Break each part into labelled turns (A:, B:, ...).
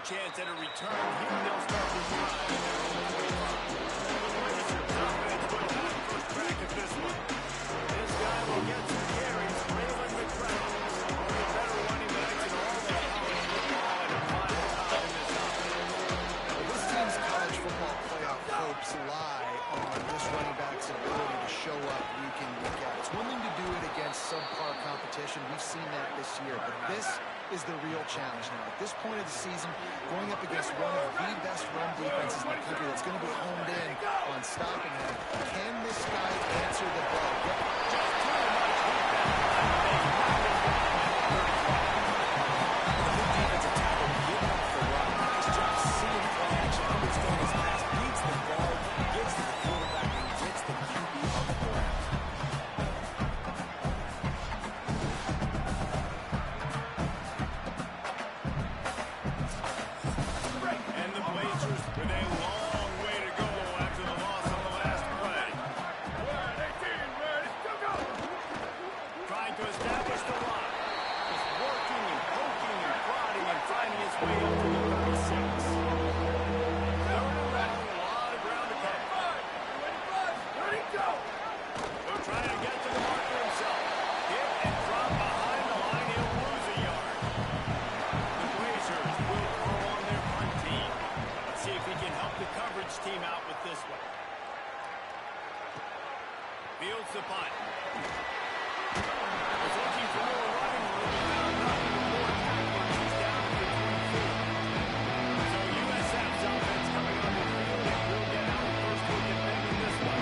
A: chance at a return. Here they'll start to drive in their own 25. The Blazers offense will have first crack at this one. This guy will get some carries. Raylan McCracken, one of the better running backs in all of college football, and a final time in this offense.
B: This team's college football playoff hopes lie on this running back's ability to show up week in, week out. It's one thing to do it against subpar competition. We've seen that this year, but this is the real challenge now. At this point of the season, going up against one of the best run defenses in the country that's going to be honed in on stopping him. Can this guy answer the bell?
A: Just too much feedback.
C: The big defensive tackle giving up the run. Nice job seeing play action, understanding his pass, beats the ball, gets to the quarterback, and gets the QB on the ground.
A: And the Blazers with a long way to go after the loss on the last play. Trying to establish the run. Just working and poking and prodding and finding his way up to the 36. Third and running, a lot of ground to cover. He'll try to get to the marker himself. Hit and drop behind the line. He'll lose a yard. The Blazers will throw on their punt team. Let's see if he can help the coverage team out with this one. Fields the punt. Was looking for more running room and found nothing but more tacklers. He's down to the 24. So USF's offense coming on the field, and we'll get our first look at them in this one.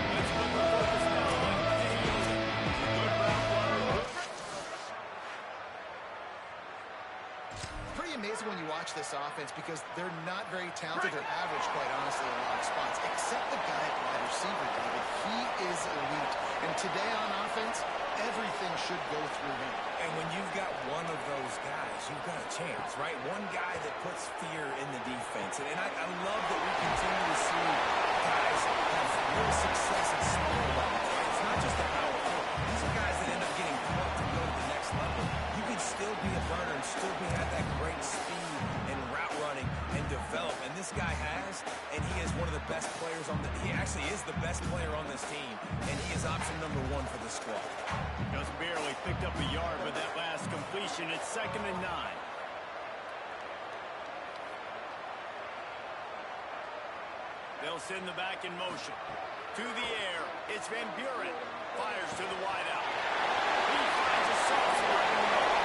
A: Let's flip the focus now on Kenny Yoder. He's a good route runner.
B: Pretty amazing when you watch this offense because they're not very talented. They're average, quite honestly, in a lot of spots, except the guy at wide receiver, David. He is elite. And today on offense, everything should go through him.
C: And when you've got one of those guys, you've got a chance, right? One guy that puts fear in the defense. And I love that we continue to see guys have real success at small levels. It's not just the power play. These are guys that end up getting pumped to go to the next level. You can still be a burner and still have that great speed and route running and develop. And this guy has, and he is one of the best players on the, he actually is the best player on this team. And he is option number 1 for the squad.
A: Just barely picked up a yard with that last completion. It's 2nd and 9. They'll send the back in motion. To the air, it's Van Buren. Fires to the wideout. He finds a soft spot in the middle.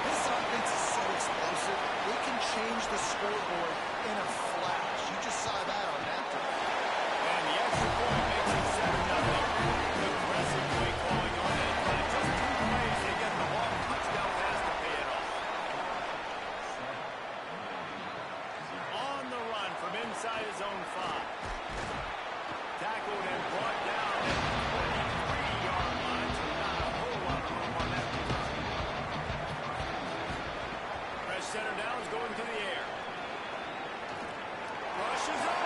B: This offense is so explosive, it can change the scoreboard in a flash. You just saw that on that drive.
A: And the extra point makes it 7-0. Aggressive play calling on that drive. Just 2 plays to get the long touchdown pass to pay it off. On the run from inside his own 5. Tackled and brought down at the 23-yard line, so not a whole lot of room on that return. Fresh center down is going to the air. Rushes on.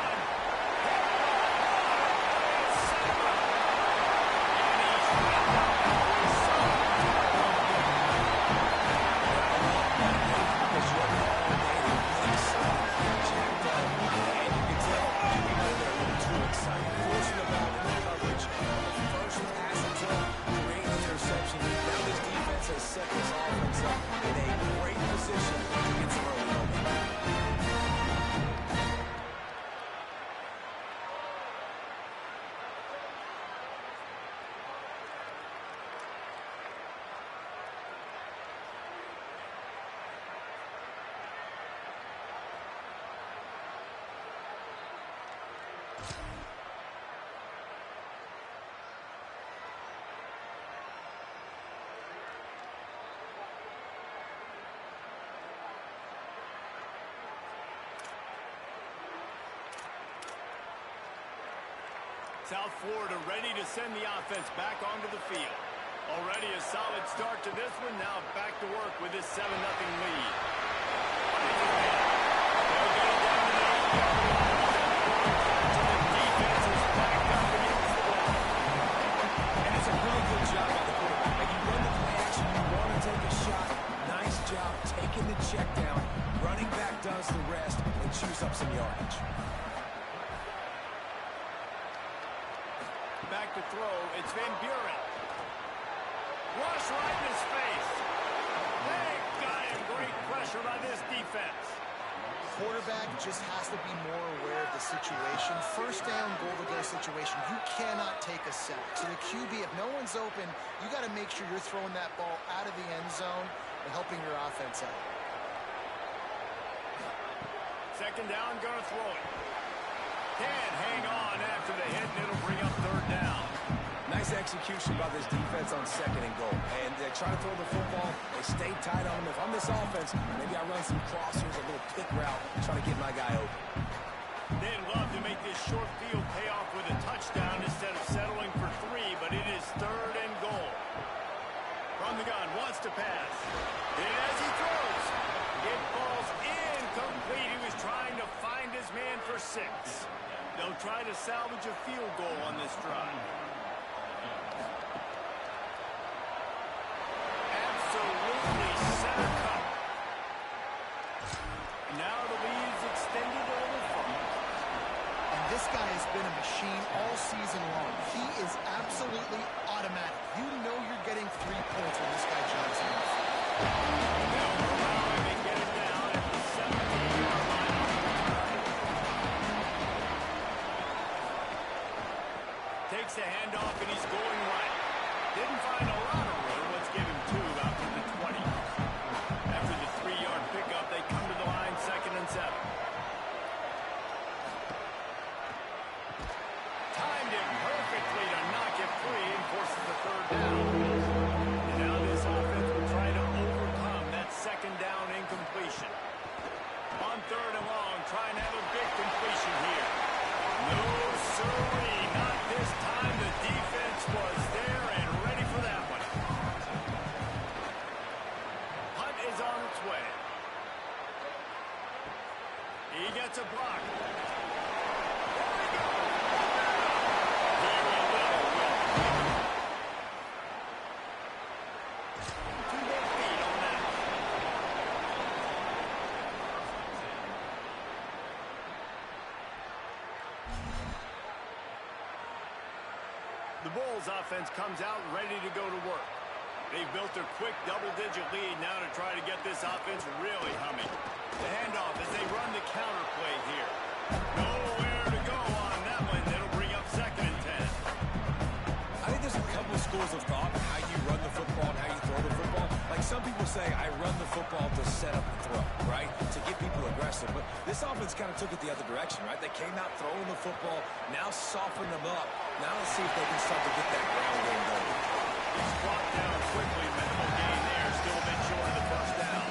C: Set this offense up in a great position to get some early momentum.
A: South Florida ready to send the offense back onto the field. Already a solid start to this one. Now back to work with this 7-0 lead. They'll get it down to the 8-yard line. The defense is backed up against the wall. Back to throw. It's Van Buren. Rush right in his face. They got him. Great pressure by this defense.
B: Quarterback just has to be more aware of the situation. First down, goal-to-go situation. You cannot take a sack. So the QB, if no one's open, you got to make sure you're throwing that ball out of the end zone and helping your offense out.
A: Second down, gonna throw it. Can't hang on after the hit, and it'll bring up third down.
C: Nice execution by this defense on second and goal. And they try to throw the football. They stay tight on them. If I'm this offense, maybe I run some crossers, a little pick route, try to get my guy open.
A: They'd love to make this short field pay off with a touchdown instead of settling for 3, but it is third and goal. From the gun, wants to pass. And as he throws, it falls incomplete. He was trying to find his man for 6. They'll try to salvage a field goal on this drive. Absolutely center cut. Now the lead's extended over 5.
B: And this guy has been a machine all season long. He is absolutely automatic. You know you're getting 3 points when this guy jumps in.
A: They'll allow him to get it down at the 17-yard line. Takes the handoff and he's going right. Didn't find a lot of room. Let's give him 2 out to the 20. After the 3-yard pickup, they come to the line, 2nd and 7. Timed it perfectly to knock it free and forces the third down. And now this offense will try to overcome that 2nd down incompletion. On 3rd and long, trying to have a big completion here. No, sirree, not this time. The defense was there and ready for that one. Hunt is on its way. He gets a block. There we go. Very little will. 2 more feet on that. The Bulls offense comes out ready to go to work. They've built a quick double-digit lead now to try to get this offense really humming. The handoff as they run the counter play here. Nowhere to go on that one. That'll bring up 2nd and 10.
C: I think there's a couple of schools of thought on how you run the football and how you throw the football. Like some people say, I run the football to set up the throw, right? To get people aggressive. But this offense kind of took it the other direction, right? They came out throwing the football, now soften them up. Now let's see if they can start to get that ground game going.
A: He's brought down quickly. Minimal gain there. Still a bit short of the first down.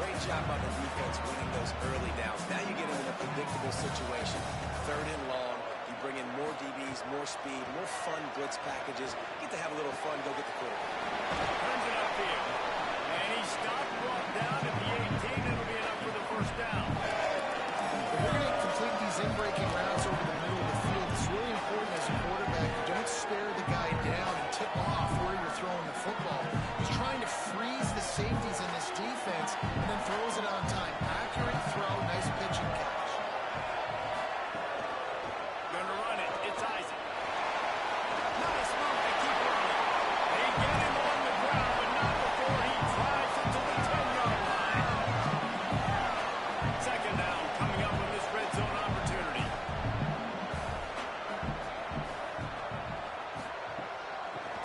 C: Great job by the defense winning those early downs. Now you get into a predictable situation. 3rd and long. You bring in more DBs, more speed, more fun blitz packages. You get to have a little fun. Go get the quarterback.
A: Turns it upfield. And he stopped, brought down at the 18. It'll be enough for the first down.
B: If we're going to complete these in-breaking routes over the middle of the field, it's really important as a quarterback, you don't stare the guy down and tip off where you're throwing the football. He's trying to freeze the safeties in this defense and then throws it on time. Accurate throw, nice pitch and catch.
A: Gonna run it. It's Isaac. Nice move to keep running. They get him on the ground, but not before he drives it to the 10-yard line. 2nd down coming up on this red zone opportunity.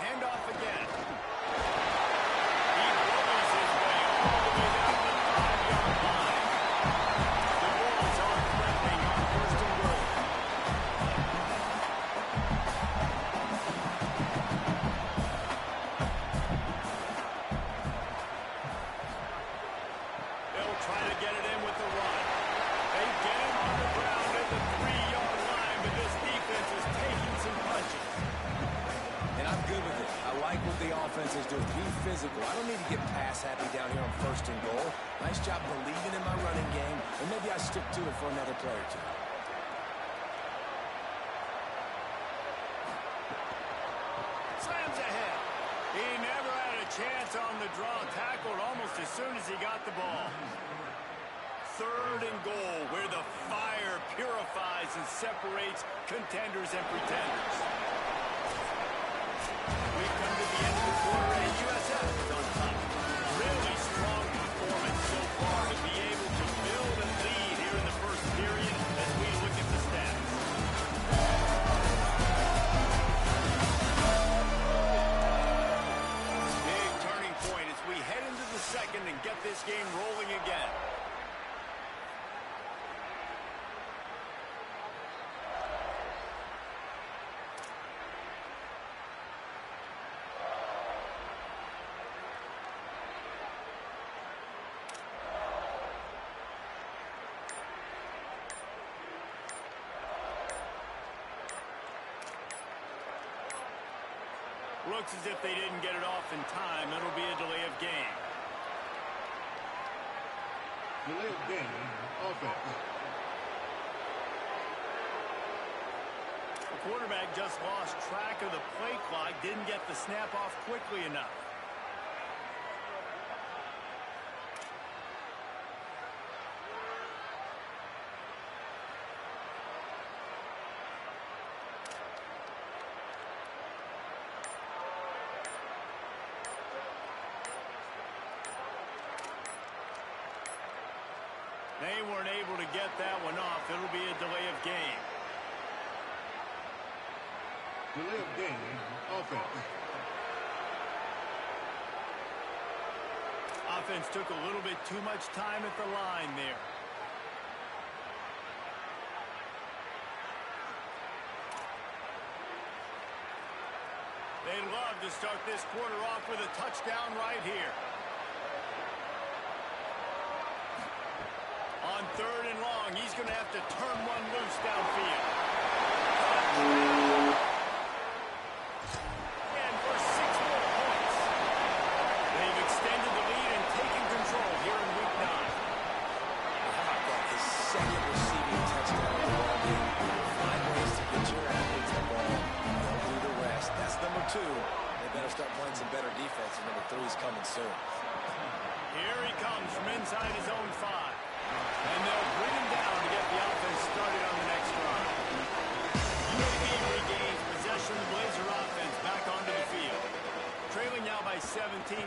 A: Handoff again. He bullies his way all the way down to the 5-yard line. The Bulls are threatening on 1st and goal. They'll try to get it in with the run. They get him on the ground at the 3-yard line, but this defense is taking some punches.
C: And I'm good with it. I like what the offense is doing. Be physical. I don't need to get pass happy down here on 1st and goal. Nice job believing in my running game, and maybe I stick to it for another play or 2.
A: Slams ahead. He never had a chance on the draw. Tackled almost as soon as he got the ball. 3rd and goal, where the that separates contenders and pretenders. We've come to the end of the quarter, and USF is on top. Really strong performance so far to be able to build a lead here in the first period as we look at the stats. Big turning point as we head into the second and get this game rolling again. Looks as if they didn't get it off in time. It'll be a delay of game.
D: Delay of game, offense.
A: The quarterback just lost track of the play clock, didn't get the snap off quickly enough. They weren't able to get that one off. It'll be a delay of game.
D: Delay of game, offense.
A: Offense took a little bit too much time at the line there. They'd love to start this quarter off with a touchdown right here. On third and long, he's going to have to turn one loose downfield. And for 6 more points. They've extended the lead and taken control here in Week 9.
C: How about that? His second receiving touchdown of the ball game. Find ways to get your athletes the ball. They'll do the rest. That's number 2. They better start playing some better defense, and number 3 is coming soon.
A: Here he comes from inside his own 5. And they'll bring him down to get the offense started on the next drive. UAB regains possession of the Blazer offense back onto the field. Trailing now by 17,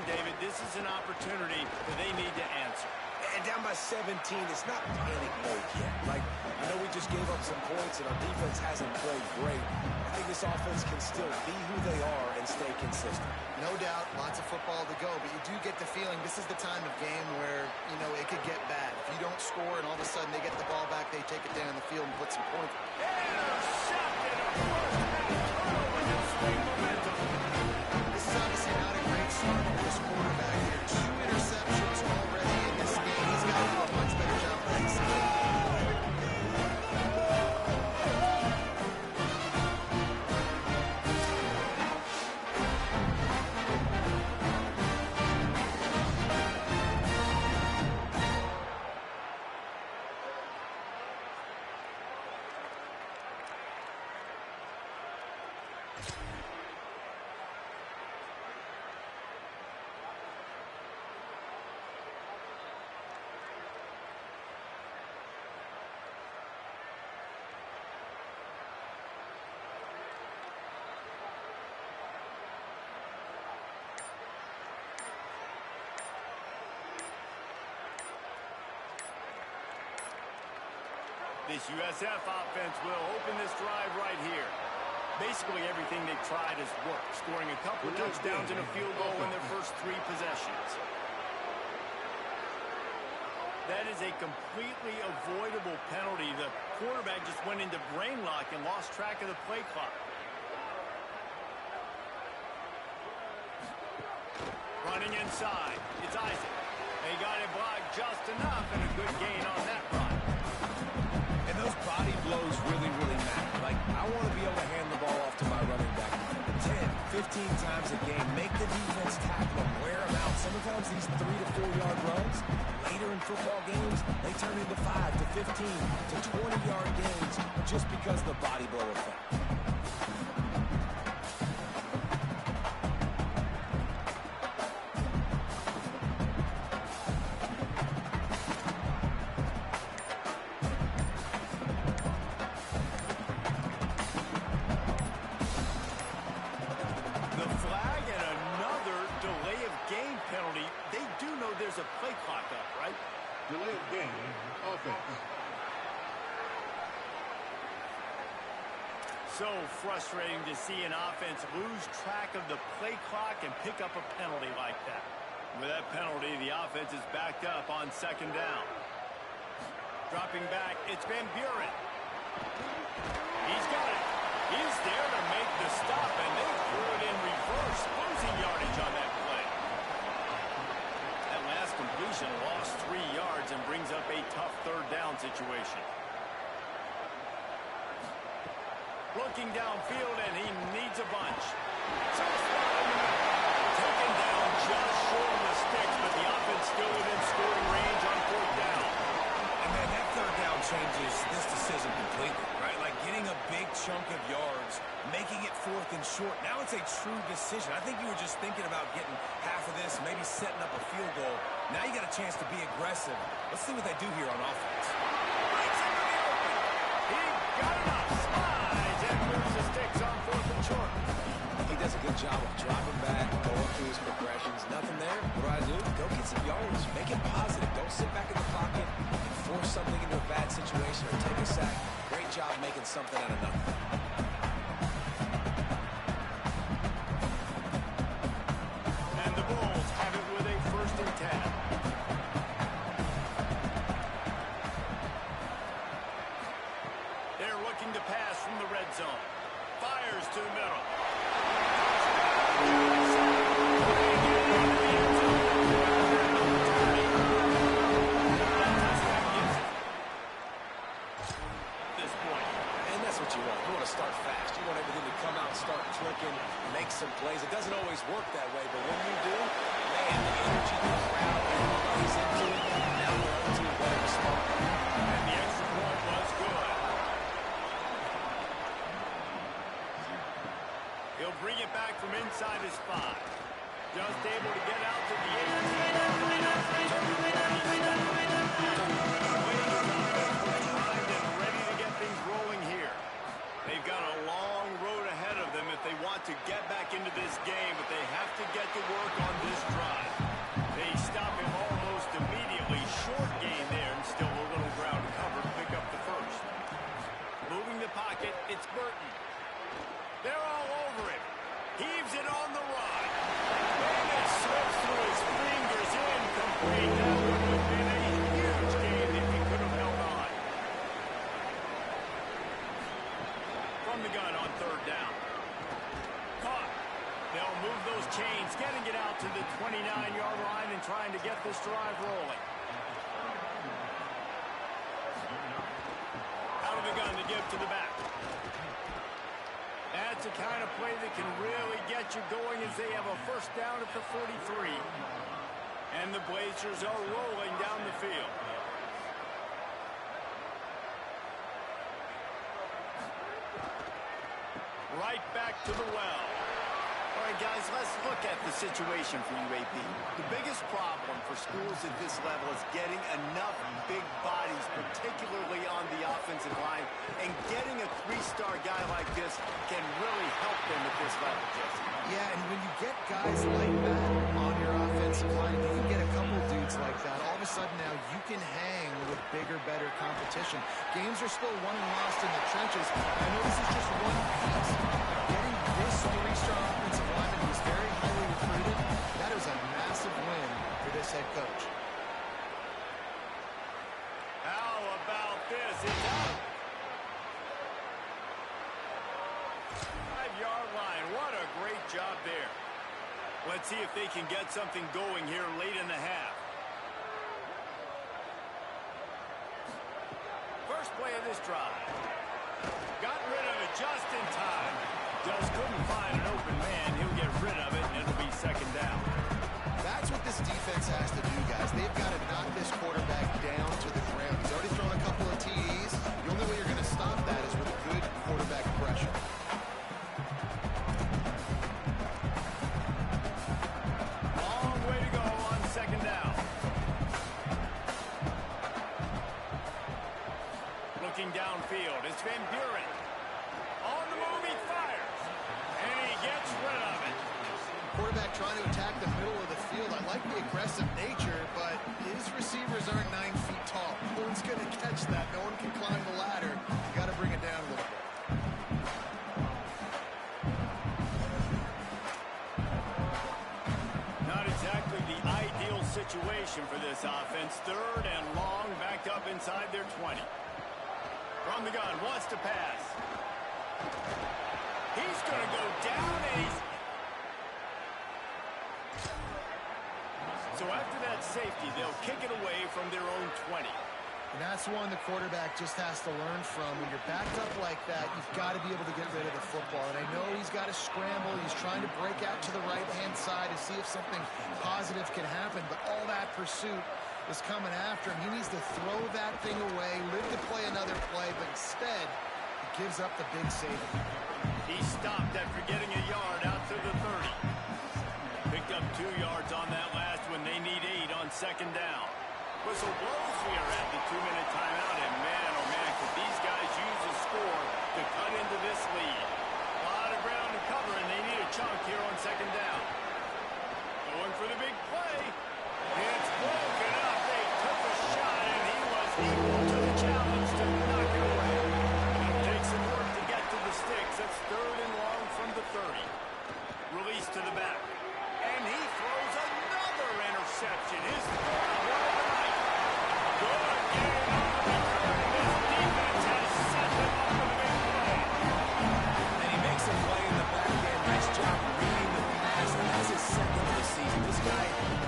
A: David, this is an opportunity that they need to answer.
C: And down by 17, it's not panic mode yet. Like, I know we just gave up some points and our defense hasn't played great. I think this offense can still be who they are and stay consistent.
B: No doubt, lots of football to go, but you do get the feeling this is the time of game where, you know, it could get bad. If you don't score and all of a sudden they get the ball back, they take it down the field and put some points.
A: Intercepted a first half turnover to swing momentum.
B: This is obviously not a great start for this quarterback here. 2 interceptions already in this game. He's got to do a much better job fixing it.
A: This USF offense will open this drive right here. Basically everything they've tried has worked, scoring a couple of touchdowns and a field goal in their first 3 possessions. That is a completely avoidable penalty. The quarterback just went into brain lock and lost track of the play clock. Running inside, it's Isaac. They got it blocked just enough and a good gain on that run.
C: And those body blows really, really matter. Like, I want to be able to hand the ball off to my running back 10, 15 times a game. Make the defense tackle them, wear them out. Sometimes these 3 to 4 yard runs, later in football games, they turn into 5 to 15 to 20 yard gains just because of the body blow effect.
A: So frustrating to see an offense lose track of the play clock and pick up a penalty like that. With that penalty, the offense is backed up on second down. Dropping back, it's Van Buren. He's got it. He's there to make the stop, and they threw it in reverse, losing yardage on that play. That last completion lost 3 yards and brings up a tough third down situation. Looking downfield, and he needs a bunch. Taken down just short of the sticks, but the offense still within scoring range on fourth down.
C: And man, that third down changes this decision completely, right? Like getting a big chunk of yards, making it fourth and short. Now it's a true decision. I think you were just thinking about getting half of this, maybe setting up a field goal. Now you got a chance to be aggressive. Let's see what they do here on offense.
A: Breaks into the open. He got enough. Slides and moves the sticks on fourth and short.
C: He does a good job of dropping back, going through his progressions. Nothing there. What do? Go get some yards. Make it positive. Don't sit back in the pocket and force something into a bad situation or take a sack. Great job making something out of nothing.
A: And the Bulls have it with a 1st and 10. They're looking to pass from the red zone. Fires to the middle. This point.
C: And that's what you want. You want to start fast. You want everything to come out, start clicking, make some plays. It doesn't always work that way, but when you do, man, the energy, the crowd, everybody's into it. Now we're on to a better respond.
A: And the extra point was good. He'll bring it back from inside his 5. Just able to get out to the 18. Ready to get things rolling here. They've got a long road ahead of them if they want to get back into this game, but they have to get to work on this drive. They stop him almost immediately. Short gain there, and still a little ground cover to pick up the first. Moving the pocket, it's Burton. They're all over him. Heaves it on the run. And it slips through his fingers. Incomplete. That would have been a huge gain if he could have held on. From the gun on third down. Caught. They'll move those chains, getting it out to the 29-yard line and trying to get this drive rolling. Out of the gun to give to the back. That's the kind of play that can really get you going as they have a first down at the 43. And the Blazers are rolling down the field. Right back to the well. All right, guys, let's look at the situation for UAB. The biggest problem for schools at this level is getting enough big bodies, particularly on the offensive line, and getting a 3-star guy like this can really help them at this level, Jesse.
B: Yeah, and when you get guys like that on your offensive line, you can get a couple dudes like that. All of a sudden now you can hang with bigger, better competition. Games are still won and lost in the trenches. I know this is just one piece, but getting this 3-star offensive lineman who is very highly recruited, that is a massive win for this head coach.
A: How about this? It's out. 5-yard line. What a great job there. Let's see if they can get something going here late in the half. First play of this drive. Got rid of it just in time. Just couldn't find an open man. He'll get rid of it, and it'll be second down.
B: That's what this defense has to do, guys. They've got to knock this quarterback down to the ground. He's already thrown a couple of TDs. The only way you're going to stop that is with good quarterback pressure.
A: Long way to go on second down. Looking downfield, it's Van Buren. On the move, he fires. And he gets rid of it.
B: Quarterback trying to attack the middle of the field. I like the aggressive nature, but his receivers aren't 9 feet tall. No one's going to catch that. No one can climb the ladder. You got to bring it down a little bit.
A: this offense. 3rd and long, backed up inside their 20. From the gun, wants to pass. He's going to go down, and he's... So after that safety, they'll kick it away from their own 20.
B: And that's one the quarterback just has to learn from. When you're backed up like that, you've got to be able to get rid of the football. And I know he's got to scramble. He's trying to break out to the right-hand side to see if something positive can happen. But all that pursuit is coming after him. He needs to throw that thing away, live to play another play. But instead, he gives up the big safety.
A: He stopped after getting a yard out to the 30. Picked up 2 yards on that last one. They need 8 on 2nd down. Whistle blows. We are at the 2-minute timeout, and man, oh man, could these guys use a score to cut into this lead. A lot of ground to cover, and they need a chunk here on 2nd down. Going for the big play. It's broken up. They took a shot, and he was equal to the challenge to knock it away. It'll take some work to get to the sticks. It's 3rd and long from the 30. Release to the back. And he throws another interception. His 3rd one of the night. Good game on the return. This defense has set them up for the big play.
C: And he makes a play in the back end. Nice job reading the pass, and that's his 2nd of the season. This guy,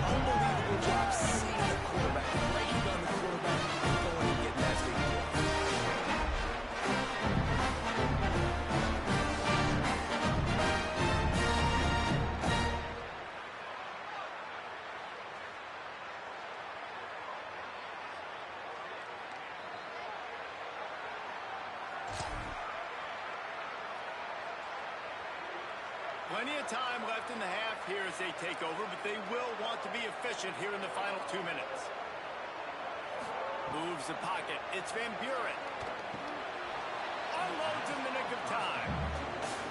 C: unbelievable job seeing the quarterback, breaking down the quarterback, going and getting that big play.
A: Plenty of time left in the half here as they take over, but they will want to be efficient here in the final 2 minutes. Moves the pocket. It's Van Buren. Unloads in the nick of time.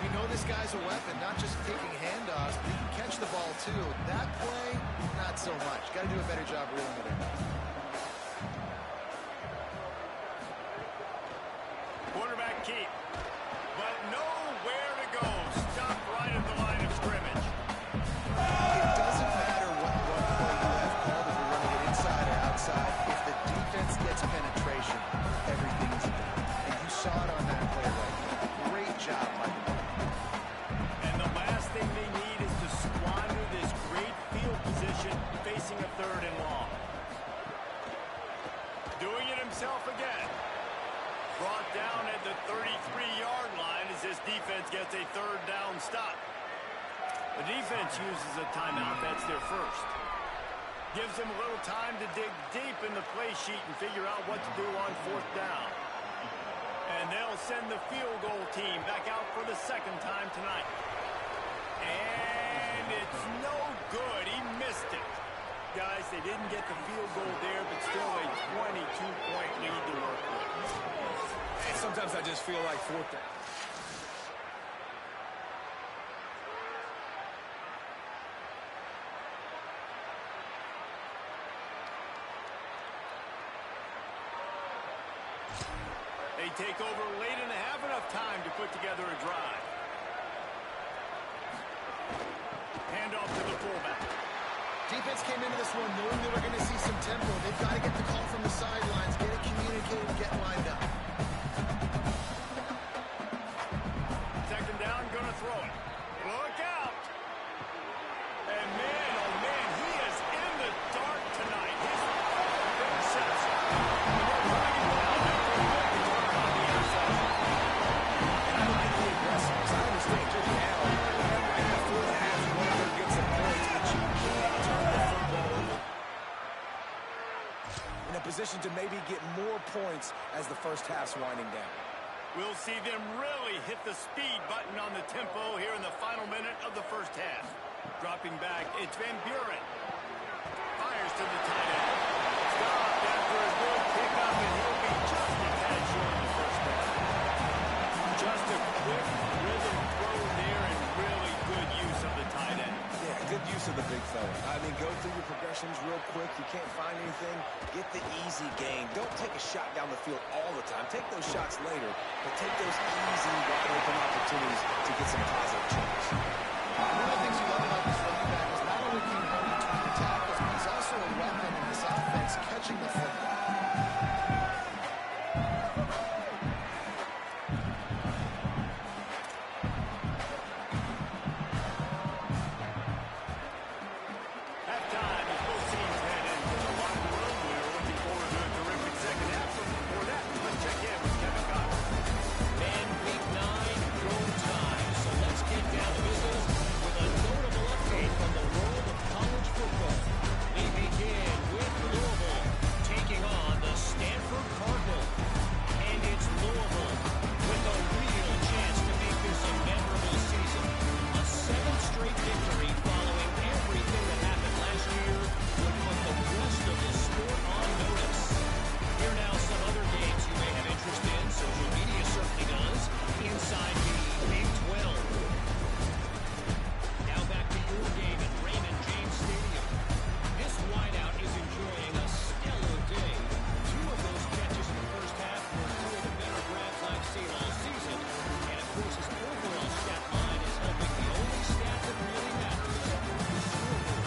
B: We know this guy's a weapon, not just taking handoffs, but he can catch the ball too. That play, not so much. Got to do a better job reeling it in.
A: Quarterback keep. But nowhere to go. Stop right at the line of scrimmage.
B: It doesn't matter what run play you have called, if you're running it inside or outside. If the defense gets penetration, everything's done. And you saw it on that play right there. Great job by the defense.
A: And the last thing they need is to squander this great field position facing a 3rd and long. Doing it himself again. Brought down at the 33-yard line as this defense gets a 3rd down stop. The defense uses a timeout. That's their first. Gives them a little time to dig deep in the play sheet and figure out what to do on 4th down. And they'll send the field goal team back out for the 2nd time tonight. And it's no good. He missed it. Guys, they didn't get the field goal there, but still a 22-point lead to work with.
C: And sometimes I just feel like 4th down.
A: They take over late and have enough time to put together a drive. Handoff to the fullback.
B: Defense came into this one knowing they were going to see some tempo. They've got to get the call from the sidelines, get it communicated, get lined up.
A: 2nd down, going to throw it. Look out! And man, oh man, he is in the dark tonight. His 4th interception. And they're dragging down after a good return on the interception.
C: And I like the aggressiveness. I understand you're the analyst. Right before the half, you want to go get some points, but you can't turn the football over. In a position to maybe get more points as the first half's winding down.
A: We'll see them really hit the speed button on the tempo here in the final minute of the first half. Dropping back, it's Van Buren. Fires to the tight end. Stopped after a good pickup, and he'll be just a tad short of the first down. Just a quick rhythm throw there and really good use of the tight end.
C: Yeah, good use of the big fella. I mean, go through your progressions real quick. You can't find anything. Get the easy gain. Don't take a shot down the field all the time. Take those shots later, but take those easy, wide-open opportunities to get some positive change.
B: One of the things you love about this running back is not only can he run between the tackles, but he's also a weapon in this offense. is catching the football.
A: Halftime as both teams head into the locker room. We're looking forward to a terrific second half. But before that, let's check in with Kevin Cox.
E: And week 9, go time. So let's get down to business with a notable update from the world of college football. We begin with Louisville taking on the Stanford Cardinals. And it's Louisville with a real chance to make this a memorable season. A 7th straight victory following everything that happened last year would put the rest of the sport on notice. Here now some other games you may have interest in. Social media certainly does. Inside the Big 12. Now back to your game at Raymond James Stadium. This wideout is enjoying a stellar day. 2 of those catches in the first half were 2 of the better grabs I've seen all season. And of course his overall stat line is helping the only stat that really matters, the scoreboard.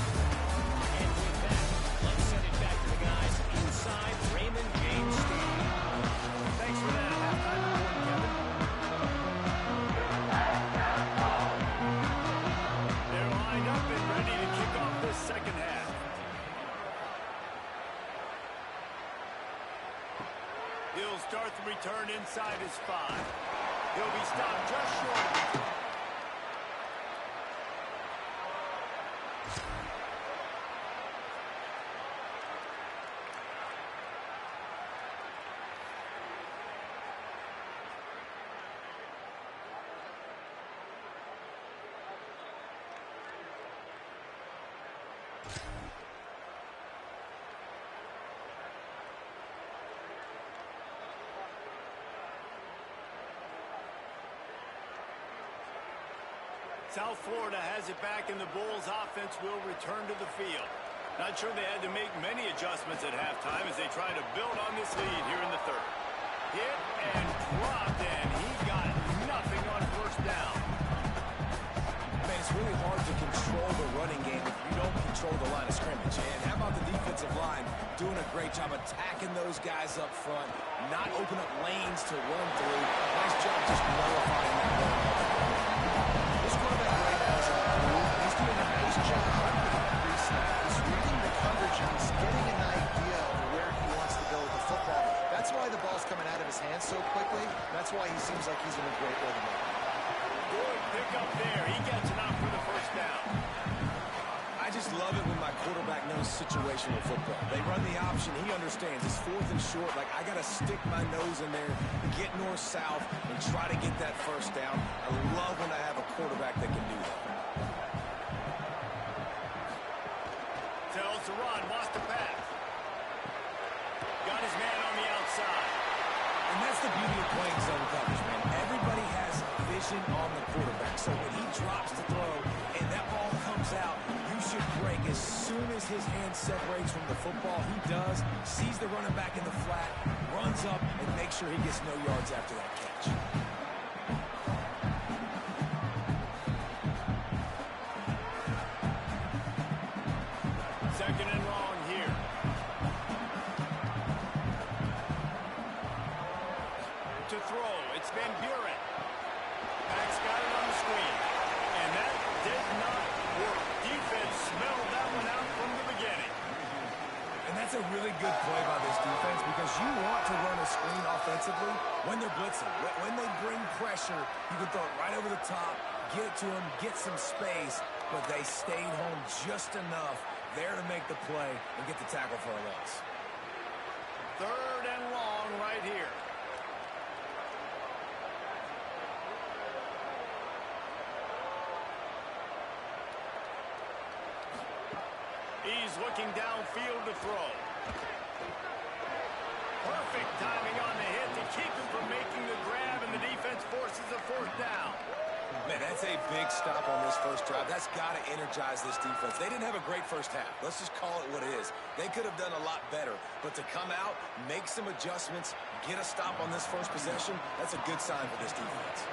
E: And with that, let's send it back to the guys inside Raymond James Stadium.
A: Thanks for that halftime report, Kevin. They're lined up and ready to kick off this second half. He'll start the return inside his 5. He'll be stopped just short of the 2. South Florida has it back, and the Bulls offense will return to the field. Not sure they had to make many adjustments at halftime as they try to build on this lead here in the 3rd. Hit and dropped, and he got nothing on first down.
C: Man, it's really hard to control the running game if you don't control the line of scrimmage. And how about the defensive line doing a great job attacking those guys up front, not open up lanes to run through. Nice job just nullifying that run.
B: This quarterback right now is in blue. He's doing a nice job with the pre-snap. He's reading the coverage and he's getting an idea of where he wants to go with the football. That's why the ball's coming out of his hands so quickly. That's why he seems like he's in a great rhythm.
A: Good pick up there. He gets it out for the first down.
C: I just love it when my quarterback knows situational football. They run the option. He understands. It's 4th and short. Like, I got to stick my nose in there, get north-south, and try to get that first down. I love when I have a quarterback that can do that.
A: Tells to run. Lost the pass. Got his man on the outside.
C: And that's the beauty of playing zone coverage, man. Everybody has vision on the quarterback. So when he drops the throw and that ball comes out, you should break as soon as his hand separates from the football. He does, sees the running back in the flat, runs up, and makes sure he gets no yards after that catch.
A: Second and long here. To throw, it's Van Buren. Max got it on the screen. And that did not work. Defense smelled that one out from the beginning.
C: And that's a really good play by this defense because you want to run a screen offensively when they're blitzing. When they bring pressure, you can throw it right over the top, get it to them, get some space, but they stayed home just enough there to make the play and get the tackle for a loss.
A: 3rd and long right here. He's looking downfield to throw. Perfect timing on the hit to keep him from making the grab, and the defense forces a 4th down.
C: Man, that's a big stop on this first drive. That's got to energize this defense. They didn't have a great first half. Let's just call it what it is. They could have done a lot better. But to come out, make some adjustments, get a stop on this first possession, that's a good sign for this defense.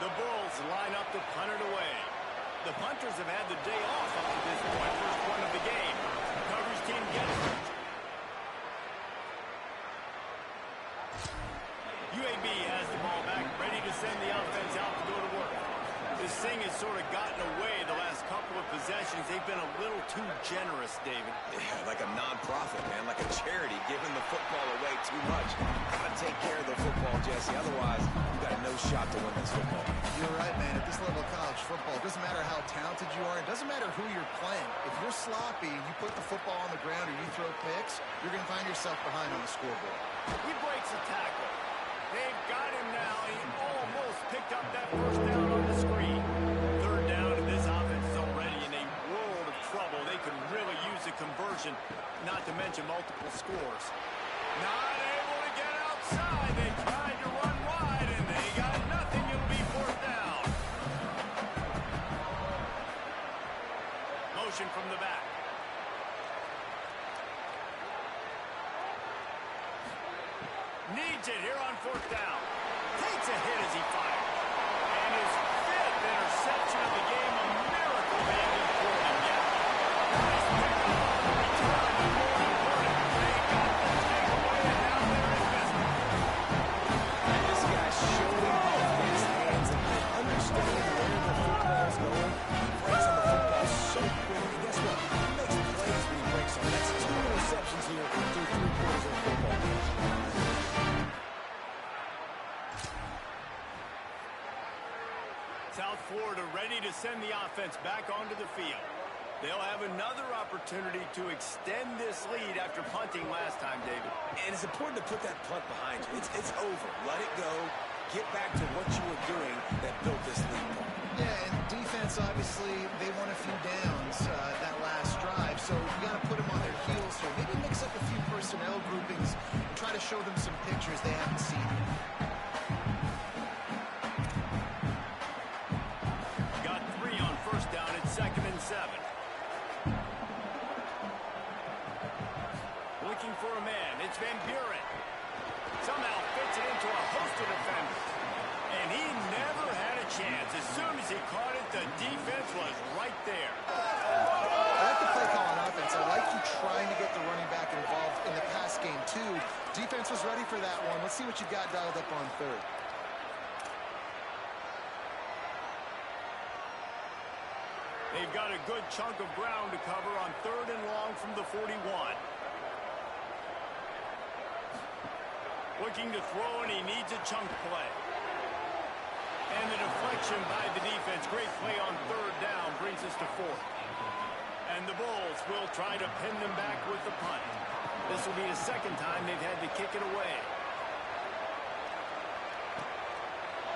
A: The Bulls line up to punt it away. The punters have had the day off up to this point. First one of the game. Coverage team gets it. UAB has the ball back, ready to send the offense out to go to work. This thing has sort of gotten away the last couple of possessions. They've been a little too generous, David.
C: Yeah, like a non-profit, man, like a charity, giving the football away too much. Gotta take care of the football, Jesse. Otherwise, you've got no shot to win this football.
B: You're right, man. At this level of college football, it doesn't matter how talented you are. It doesn't matter who you're playing. If you're sloppy and you put the football on the ground or you throw picks, you're going to find yourself behind on the scoreboard.
A: He breaks a tackle. They've got him now. He almost picked up that first down on the screen. Third down, and this offense is already in a world of trouble. They could really use a conversion, not to mention multiple scores. Not able to get outside. They tried to run wide, and they got nothing. It'll be fourth down. Motion from the back. Needs it here on fourth down. Takes a hit as he fires. And his fifth interception of the game, a miracle maybe for him yet. Nice pick up on the return, and more important, they got the takeaway, and now they're in business.
C: And this guy's showing off his hands and understanding where the football's going. He breaks on the football so quick, and guess what? He makes plays when he breaks on. That's 2 interceptions here through 3 quarters of football.
A: South Florida ready to send the offense back onto the field. They'll have another opportunity to extend this lead after punting last time, David.
C: And it's important to put that punt behind you. It's over. Let it go. Get back to what you were doing that built this lead.
B: Yeah, and defense, obviously, they won a few downs that last drive, so you got to put them on their heels here. Maybe mix up a few personnel groupings and try to show them some pictures they haven't seen.
A: Got 3 on first down. It's 2nd and 7. Looking for a man. It's Van Buren. Somehow fits it into a host of defenders. And he never had a chance. As soon as he caught it, the defense was right there.
B: I like the play call on offense. I like you trying to get the running back involved in the pass game, too. Defense was ready for that one. Let's see what you got dialed up on third.
A: They've got a good chunk of ground to cover on 3rd and long from the 41. Looking to throw, and he needs a chunk play. And the deflection by the defense. Great play on 3rd down brings us to 4th. And the Bulls will try to pin them back with the punt. This will be the 2nd time they've had to kick it away.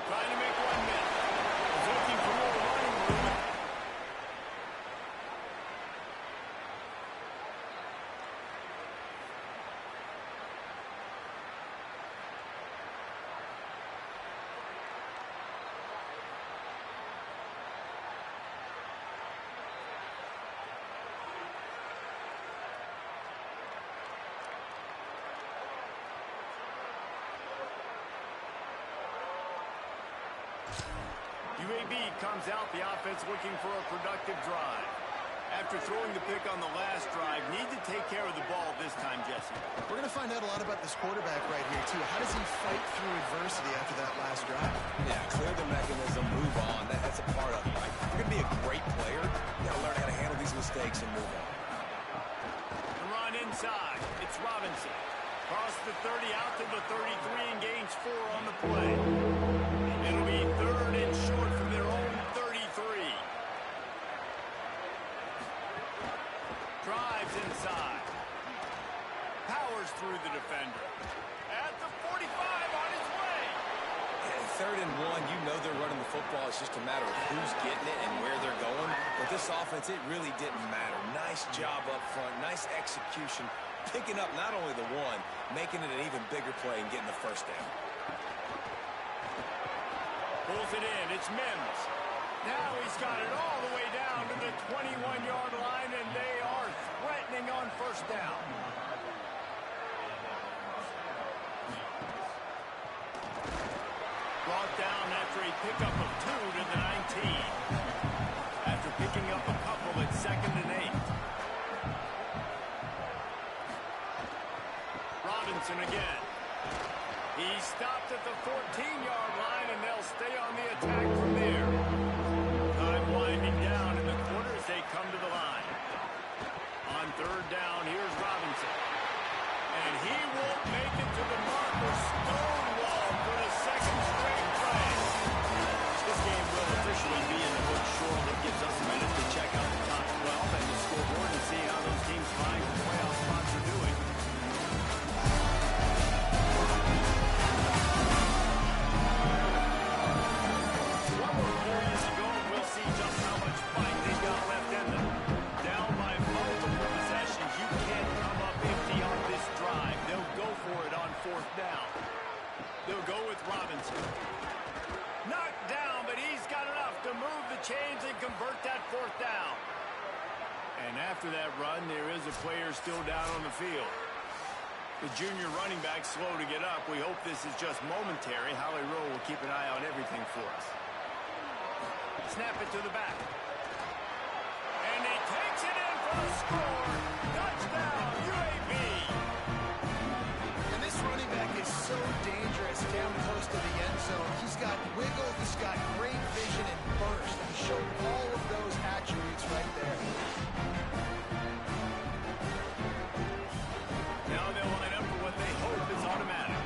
A: Trying to make one miss. Is looking for more running room. UAB comes out, the offense looking for a productive drive. After throwing the pick on the last drive, need to take care of the ball this time, Jesse.
B: We're going to find out a lot about this quarterback right here, too. How does he fight through adversity after that last drive?
C: Yeah, clear the mechanism, move on. That's a part of it, right? If you're going to be a great player, you got to learn how to handle these mistakes and move on.
A: The run inside. It's Robinson. Across the 30, out to the 33, and gains 4 on the play. It'll be 3rd and short from their own 33. Drives inside. Powers through the defender. At the 45, on his way.
C: And 3rd and 1, you know they're running the football. It's just a matter of who's getting it and where they're going. But this offense, it really didn't matter. Nice job up front. Nice execution. Picking up not only the one, making it an even bigger play and getting the first down.
A: Pulls it in. It's Mims. Now he's got it all the way down to the 21-yard line, and they are threatening on first down. Brought down after a pickup of 2 to the 19. After picking up a couple at 2nd and 8. Robinson again. He stopped at the 14-yard line, and they'll stay on the attack from there. Time winding down in the quarter as they come to the line. On third down, here's Robinson. And he won't make it to the marker. Stonewall for the second straight play.
E: This game will officially be in the books shortly. It gives us a minute to check out the top 12 and the scoreboard and see how those teams vying for playoff spots are doing.
A: One more period to go, and we'll see just how much fight they got left in them. Down by multiple possessions, you can't come up empty on this drive. They'll go for it on fourth down. They'll go with Robinson. Knocked down, but he's got enough to move the chains and convert that fourth down. And after that run, there is a player still down on the field. The junior running back slow to get up. We hope this is just momentary. Howie Rowe will keep an eye on everything for us. Snap it to the back. And he takes it in for a score. Touchdown, UAB.
B: And this running back is so dangerous down close to the end zone. He's got wiggle, he's got great vision and burst. He showed all of those attributes right there.
A: Now they'll line up for what they hope is automatic.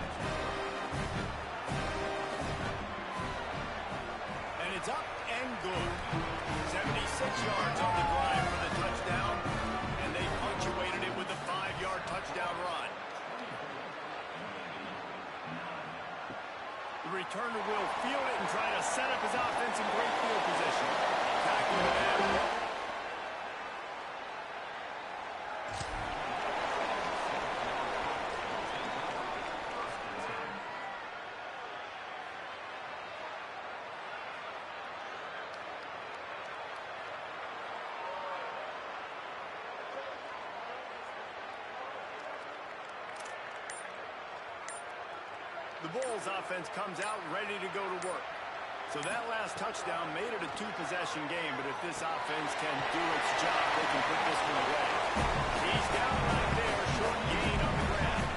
A: And it's up and good. 76 yards on the drive for the touchdown. And they punctuated it with a 5-yard touchdown run. The returner will field it and try to set up his offense in great field position. Tackling it out. The Bulls offense comes out ready to go to work. So that last touchdown made it a two-possession game, but if this offense can do its job, they can put this one away. He's down right there, short gain on the ground.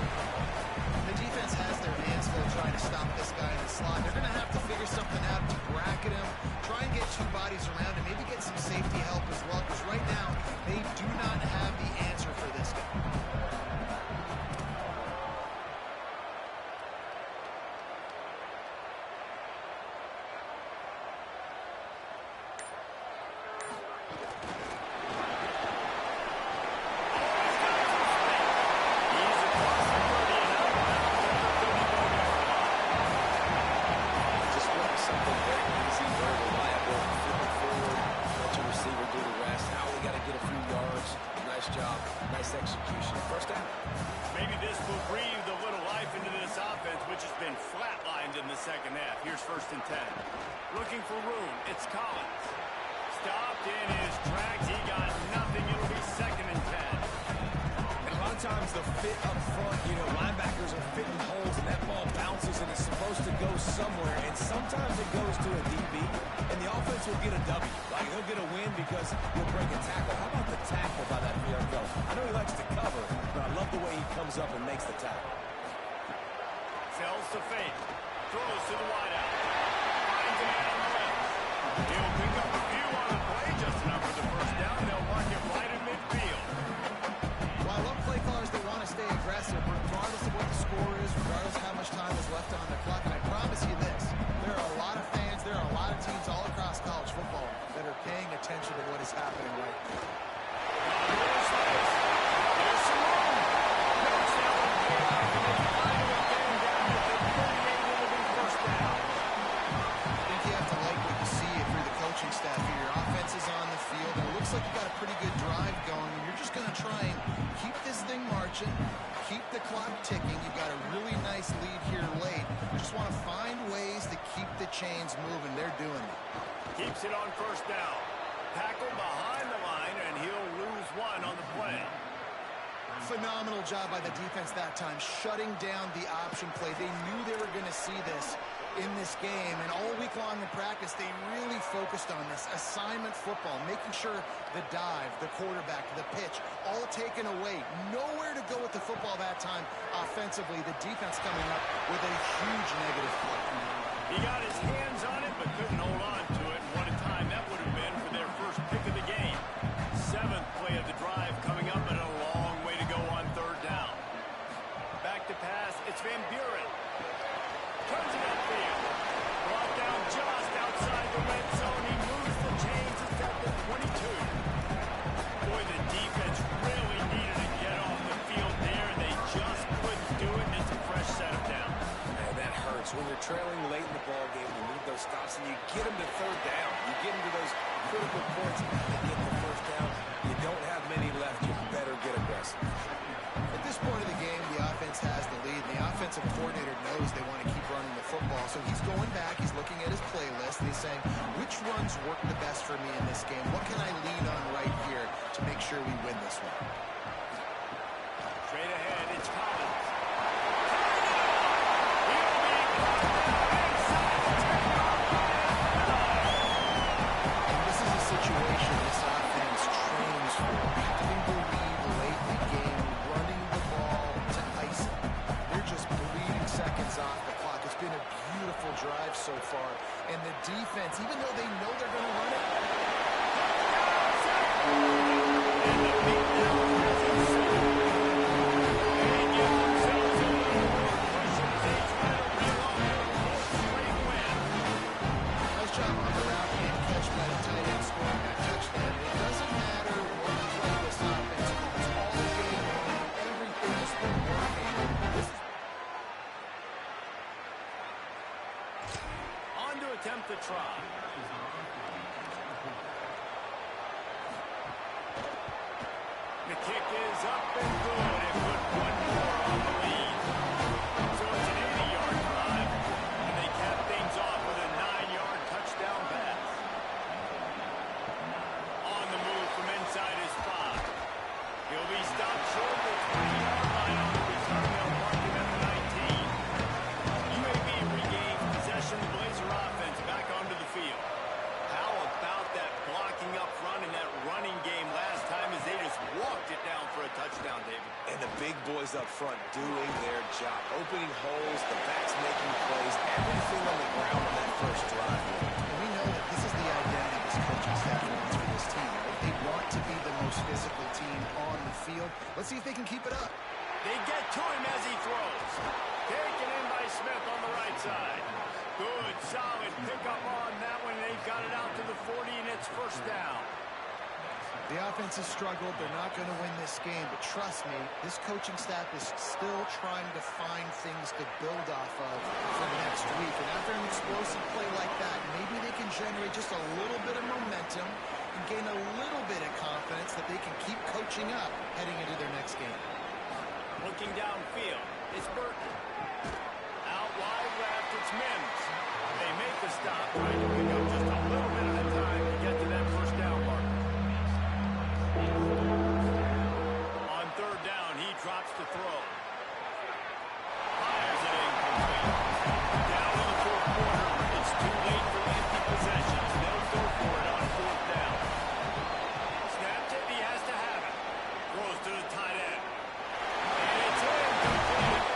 B: The defense has their hands full trying to stop this guy in the slot. They're going to have to figure something out to bracket him, try and get two bodies around him, maybe get some safety help as well, because right now they do not have the answer for this guy.
C: Execution. First down.
A: Maybe this will breathe a little life into this offense, which has been flatlined in the second half. Here's 1st and 10. Looking for room. It's Collins. Stopped in his tracks. He got nothing. It'll be 2nd and 10.
C: And a lot of times the fit up front, linebackers are fitting holes and that ball bounces and it's supposed to go somewhere. And sometimes it goes to a DB and the offense will get a W. Like he'll get a win because he'll break a tackle. How about the tackle by that near coach? I know he likes to cover, but I love the way he comes up and makes the tackle.
A: Sells to fake. Throws to the wideout. Finds a man on the left. He'll pick up a few on the play. Just enough for the first down. They'll mark it right in midfield.
B: Well, I love play callers that want to stay aggressive, regardless of what the score is, regardless of how much time is left on the clock. And I promise you this, there are a lot of fans, there are a lot of teams all across college football that are paying attention to what is happening right now.
A: There's space. There's some room. Coach, that one pay off, and they finally getting down with it. 38 will be first down.
B: I think you have to like what you see if you're the coaching staff here. Your offense is on the field, and it looks like you got a pretty good drive going, and you're just going to try and keep this thing marching, keep the clock ticking. You've got a really nice lead here late. You just want to find ways to keep the chains moving. They're doing it.
A: Keeps it on first down. Tackle behind the line, and he'll lose one on the play.
B: Phenomenal job by the defense that time, shutting down the option play. They knew they were going to see this, in this game, and all week long in practice, they really focused on this assignment football, making sure the dive, the quarterback, the pitch, all taken away. Nowhere to go with the football that time offensively. The defense coming up with a huge negative play.
A: He got his hands on it, but couldn't hold on to it. And what a time that would have been for their first pick of the game. 7th play of the drive coming up, and a long way to go on 3rd down. Back to pass, it's Van Buren. Turns it upfield. Brought down just outside the red zone. He moves the chains. It's at the 22. Boy, the defense really needed to get off the field there. They just couldn't do it, and it's a fresh set of down.
C: Man, that hurts. When you're trailing late in the ball game, you need those stops, and you get them to 3rd down. You get them to those critical points and get the 1st down. You don't have many left. You better get aggressive.
B: At this point of the game, the offense has the lead. The offensive coordinator knows they want to keep running the football. So he's going back, he's looking at his playlist, and he's saying, which runs work the best for me in this game? What can I lean on right here to make sure we win this one?
A: Straight ahead, it's Collins.
B: And this is a situation this offense trains for. Having the lead late in the game, running the ball to ice it. They're just bleeding seconds off the clock. It's been a beautiful drive so far. And the defense, even though they know they're going to run it, nice job on the route and catch by the tight end scoring that touchdown. It doesn't matter what play this offense calls. All game long, everything has been working. This is
A: On to attempt the try. The kick is up and good. It put one more on the lead. So it's an 80-yard drive, and they cap things off with a 9-yard touchdown pass. On the move from inside his 5. He'll be stopped short of the 20-yard line on the return. They'll mark him at the 19. UAB regains possession. The Blazer offense back onto the field. How about that blocking up front in that running game last time as they just walked it down for a touchdown, David?
C: And the big boys up front doing their job. Opening holes, the backs making plays, everything on the ground on that first drive.
B: And we know that this is the identity this coaching staff wants for this team. Right? They want to be the most physical team on the field. Let's see if they can keep it up.
A: They get to him as he throws. Taken in by Smith on the right side. Good, solid pickup on that one. They've got it out to the 40, and it's 1st down.
B: The offense has struggled. They're not going to win this game. But trust me, this coaching staff is still trying to find things to build off of for next week. And after an explosive play like that, maybe they can generate just a little bit of momentum and gain a little bit of confidence that they can keep coaching up heading into their next game.
A: Looking downfield, it's Burton. Out wide left, it's Mims. They make the stop, trying to pick up just a little bit of time to get to that 1st down mark. On 3rd down, he drops to throw. Fires it incomplete. Down in the 4th quarter, it's too late for empty possessions. They'll go for it on 4th down. Snapped it, he has to have it. Throws to the tight end. And it's incomplete.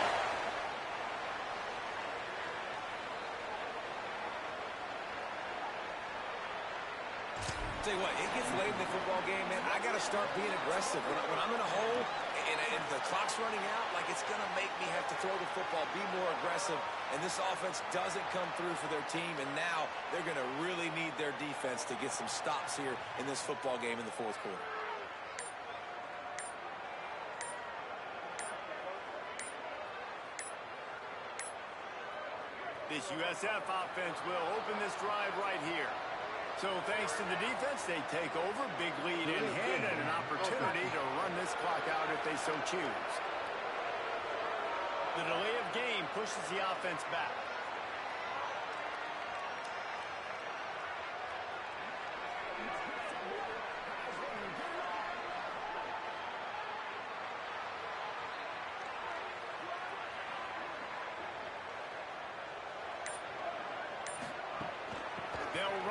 C: Tell you what, it gets late in the football game, man. I got to start being aggressive. When I'm in a hole and the clock's running out, like it's going to make me have to throw the football, be more aggressive. And this offense doesn't come through for their team, and now they're going to really need their defense to get some stops here in this football game in the 4th quarter.
A: This USF offense will open this drive right here. So thanks to the defense, they take over. Big lead in hand and an opportunity to run this clock out if they so choose. The delay of game pushes the offense back.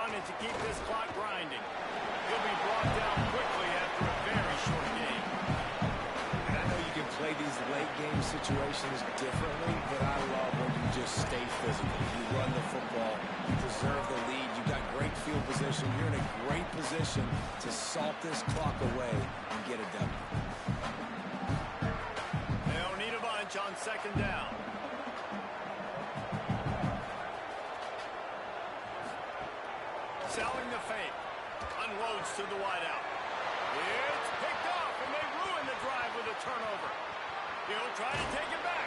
A: run and to keep this clock grinding. He'll be brought down quickly after a very short game.
C: And I know you can play these late game situations differently, but I love when you just stay physical. You run the football, you preserve the lead, you got great field position, you're in a great position to salt this clock away and get it done.
A: They'll need a bunch on second down. Selling the fake. Unloads to the wideout. It's picked off, and they ruin the drive with a turnover. He'll try to take it back.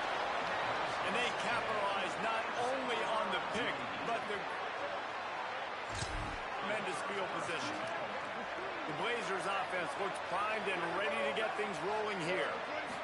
A: And they capitalize not only on the pick, but the tremendous field position. The Blazers offense looks primed and ready to get things rolling here.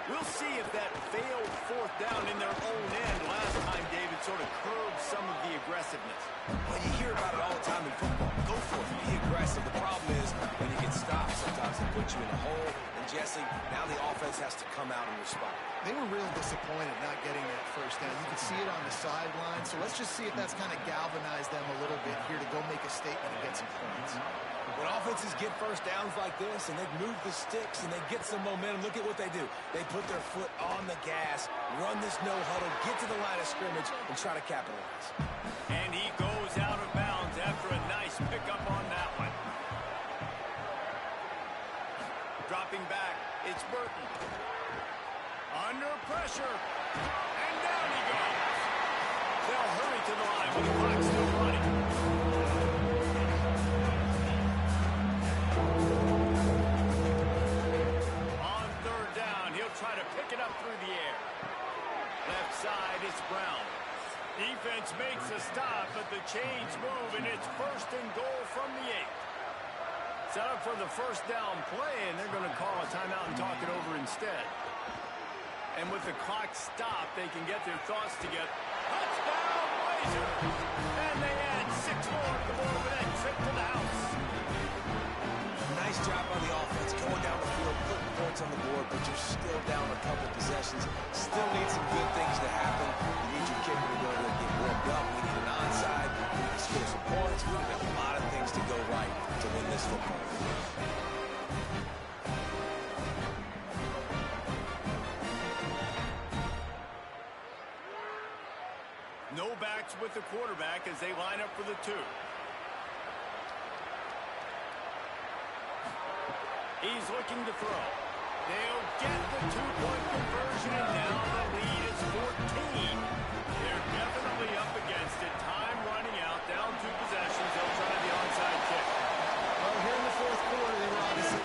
A: We'll see if that failed fourth down in their own end last time, David, sort of curbed some of the aggressiveness.
C: Well, you hear about it all the time in football. Go for it. Be aggressive. The problem is when you get stopped, sometimes they put you in a hole. And, Jesse, now the offense has to come out and respond.
B: They were real disappointed not getting that first down. You can see it on the sideline. So let's just see if that's kind of galvanized them a little bit here to go make a statement and get some points.
C: When offenses get first downs like this and they move the sticks and they get some momentum, look at what they do. They put their foot on the gas, run this no huddle, get to the line of scrimmage, and try to capitalize.
A: And he goes out of bounds after a nice pickup on that one. Dropping back, it's Burton. Under pressure, and down he goes. They'll hurry to the line with the clock still running. On third down, he'll try to pick it up through the air. Left side, it's Brown. Defense makes a stop, but the chains move, and it's first and goal from the 8. Set up for the first down play, and they're going to call a timeout and talk it over instead. And with the clock stopped, they can get their thoughts together. Touchdown, Blazers! And they add 6 more to the board with that trip to the house.
C: Nice job by the offense going down the field, putting points on the board, but you're still down a couple possessions. Still need some good things to happen. You need your kicker to go there and get warmed up. We need an onside. We need to score some points. We need a lot of things to go right to win this football game.
A: No backs with the quarterback as they line up for the 2. He's looking to throw. They'll get the 2-point conversion, and now the lead is 14. They're definitely up against it. Time running out, down 2 possessions. They'll try the onside kick.
B: Well, here in the fourth quarter, they were obviously...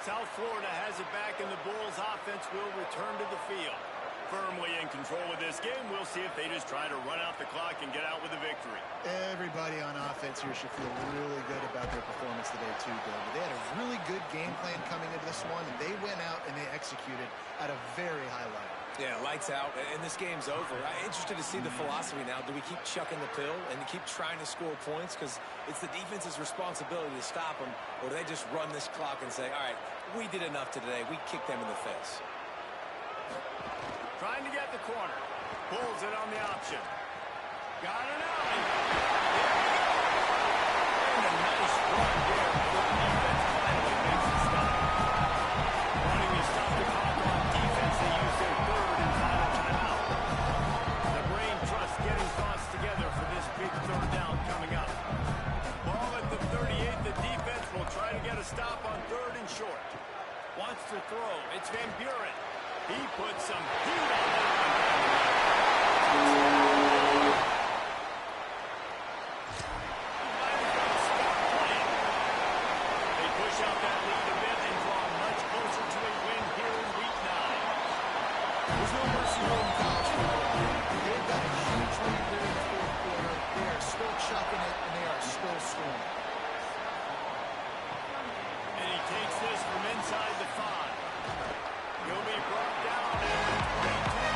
A: South Florida has it back, and the Bulls offense will return to the field. Firmly in control of this game. We'll see if they just try to run out the clock and get out with a victory.
B: Everybody on offense here should feel really good about their performance today, too, David. They had a really good game plan coming into this one, and they went out and they executed at a very high level.
C: Yeah, lights out, and this game's over. I'm interested to see the philosophy now. Do we keep chucking the pill and keep trying to score points because it's the defense's responsibility to stop them, or do they just run this clock and say, all right, we did enough today. We kicked them in the face.
A: Trying to get the corner. Pulls it on the option. Got it out. And a nice run there. The defense finally makes the stop. Wanting to stop the clock on defense, they use their third and final timeout. The brain trust getting thoughts together for this big third down coming up. Ball at the 38. The defense will try to get a stop on third and short. Wants to throw. It's Van Buren. He puts some heat on that one. They push out that lead a bit and draw much closer to a win here in Week 9.
B: There's no mercy rule in college football. They've got a huge lead there in the fourth quarter. They are still chucking it, and they are still scoring.
A: And he takes this from inside the 5. He'll be brought down at the 22.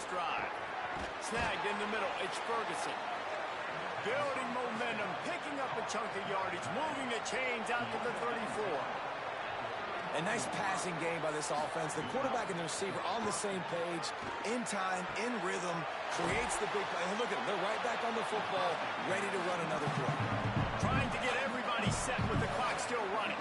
A: stride. Snagged in the middle. It's Ferguson. Building momentum, picking up a chunk of yardage, moving the chains out to the 34.
C: A nice passing game by this offense. The quarterback and the receiver on the same page, in time, in rhythm, creates the big play. And look at them. They're right back on the football, ready to run another play.
A: Trying to get everybody set with the clock still running.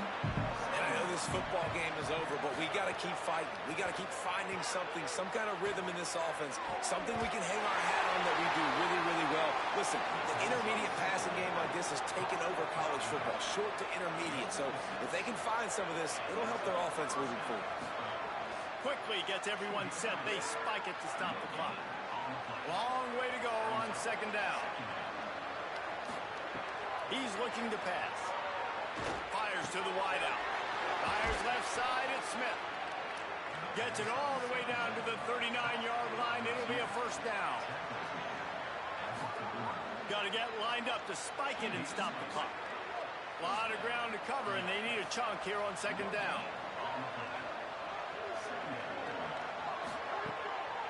C: And I know this football game is over, but we got to keep fighting. We got to keep finding something, some kind of rhythm in this offense, something we can hang our hat on that we do really, really well. Listen, the intermediate passing game like this has taken over college football, short to intermediate. So if they can find some of this, it'll help their offense moving forward.
A: Quickly gets everyone set. They spike it to stop the clock. Long way to go on second down. He's looking to pass. Fires to the wideout. Fires left side, it's Smith. Gets it all the way down to the 39-yard line. It'll be a first down. Got to get lined up to spike it and stop the clock. A lot of ground to cover, and they need a chunk here on second down.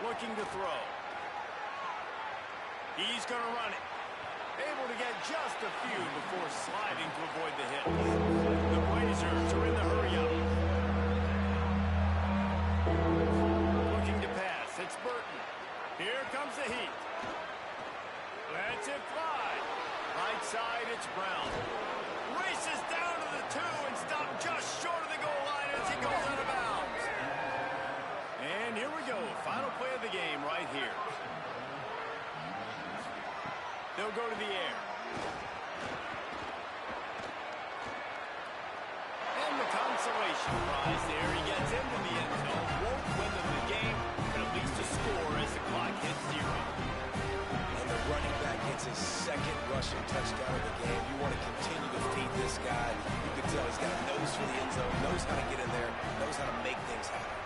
A: Looking to throw. He's going to run it. Able to get just a few before sliding to avoid the hit. The Blazers are in the hurry-up. Looking to pass. It's Burton. Here comes the heat. Lets it fly. Right side, it's Brown. Races down to the 2 and stopped just short of the goal line as he goes out of bounds. And here we go. Final play of the game right here. They'll go to the air. And the consolation prize there. He gets into the end zone. Won't win them the game, but at least a score as the clock hits 0.
C: And the running back gets his second rushing touchdown of the game. You want to continue to feed this guy. You can tell he's got a nose for the end zone, knows how to get in there, knows how to make things happen.